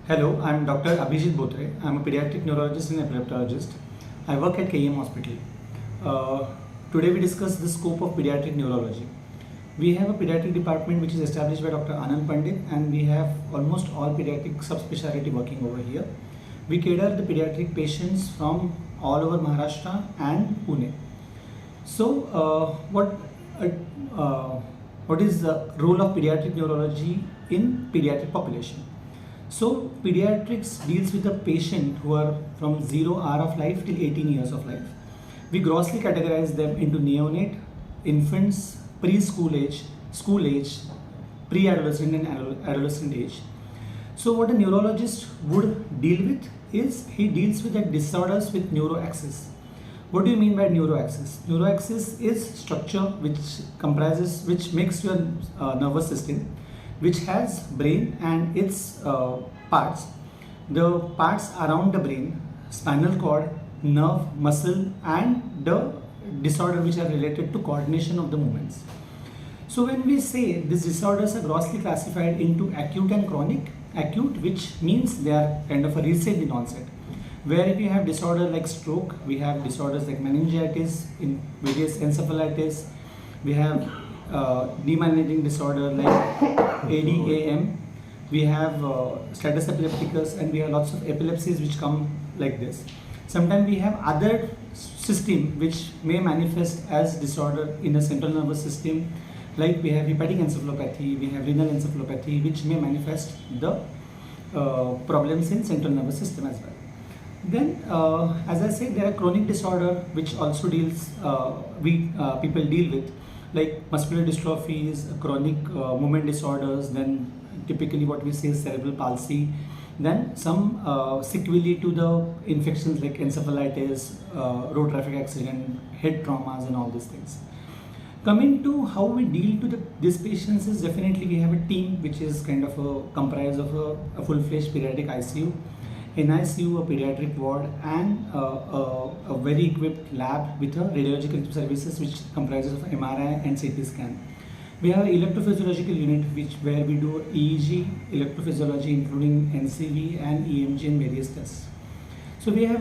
Hello, I'm Dr. Abhijeet Botre. I'm a pediatric neurologist and epileptologist. I work at KM Hospital. Today we discuss the scope of pediatric neurology. We have a pediatric department which is established by Dr. Anand Pandit, and we have almost all pediatric subspecialty working over here. We cater the pediatric patients from all over Maharashtra and Pune. So, what is the role of pediatric neurology in pediatric population? So pediatrics deals with a patient who are from 0 hour of life till 18 years of life. We grossly categorize them into neonate, infants, preschool age, school age, pre-adolescent and adolescent age. So what a neurologist would deal with is he deals with the disorders with neuroaxis. What do you mean by neuroaxis? Neuroaxis is structure which makes your nervous system, which has brain and its parts. The parts around the brain, spinal cord, nerve, muscle, and the disorder which are related to coordination of the movements. So when we say these disorders are grossly classified into acute and chronic, acute which means they are kind of a recent in onset. Where if you have disorder like stroke, we have disorders like meningitis, in various encephalitis, we have demyelinating disorder like ADAM, we have status epilepticus, and we have lots of epilepsies which come like this. Sometimes we have other system which may manifest as disorder in the central nervous system, like we have hepatic encephalopathy, we have renal encephalopathy, which may manifest the problems in central nervous system as well. Then, as I said, there are chronic disorder which also deals people deal with, like muscular dystrophies, chronic movement disorders, then typically what we say is cerebral palsy, then some sequelae to the infections like encephalitis, road traffic accident, head traumas, and all these things. Coming to how we deal to these patients is definitely we have a team which is kind of comprised of a full-fledged pediatric ICU, NICU, a pediatric ward, and a very equipped lab with a radiological services which comprises of MRI and CT scan. We have an electrophysiological unit where we do EEG, electrophysiology including NCV and EMG and various tests. So we have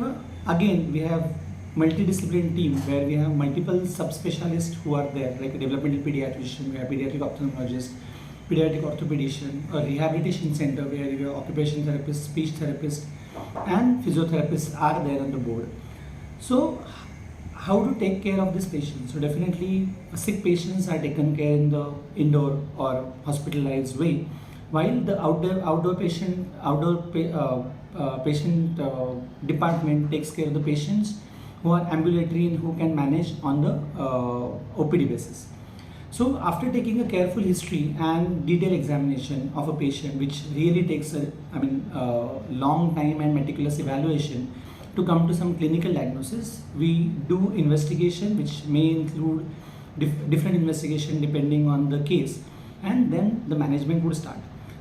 multidisciplinary team where we have multiple subspecialists who are there, like a developmental pediatrician, we have pediatric ophthalmologist, pediatric orthopedician, a rehabilitation center where we have occupation therapist, speech therapist, and physiotherapists are there on the board. So how to take care of this patient? So definitely sick patients are taken care in the indoor or hospitalized way, while the outdoor patient department takes care of the patients who are ambulatory and who can manage on the OPD basis. So after taking a careful history and detailed examination of a patient, which really takes a long time and meticulous evaluation to come to some clinical diagnosis, we do investigation which may include different investigation depending on the case, and then the management would start.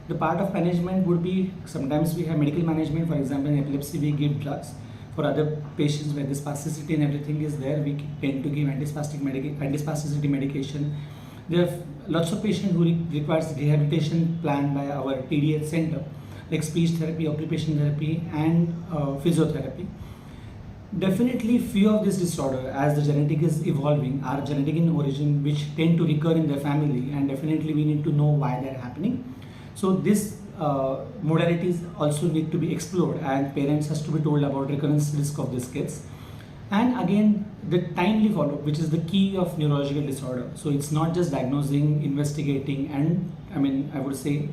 The part of management would be, sometimes we have medical management. For example, in epilepsy we give drugs. For other patients where the spasticity and everything is there, we tend to give antispasticity medication. There are lots of patients who requires rehabilitation plan by our TDH center, like speech therapy, occupation therapy, and physiotherapy. Definitely few of this disorder, as the genetic is evolving, are genetic in origin, which tend to recur in their family, and definitely we need to know why they are happening. So this modalities also need to be explored, and parents has to be told about recurrence risk of these kids. And again, the timely follow-up, which is the key of neurological disorder. So it's not just diagnosing, investigating, and I would say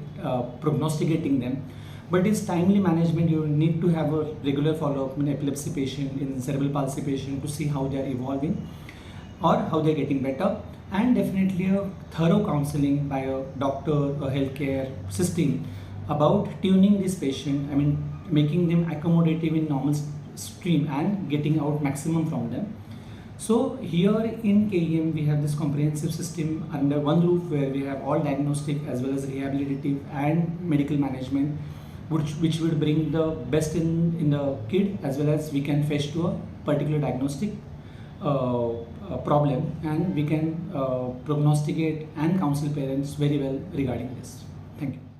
prognosticating them, but it's timely management. You need to have a regular follow-up in epilepsy patient, in cerebral palsy patient, to see how they are evolving or how they're getting better. And definitely a thorough counseling by a doctor, a healthcare system about tuning this patient, making them accommodative in normal stream and getting out maximum from them. So here in KEM we have this comprehensive system under one roof where we have all diagnostic as well as rehabilitative and medical management, which will bring the best in the kid, as well as we can fetch to a particular diagnostic problem, and we can prognosticate and counsel parents very well regarding this. Thank you.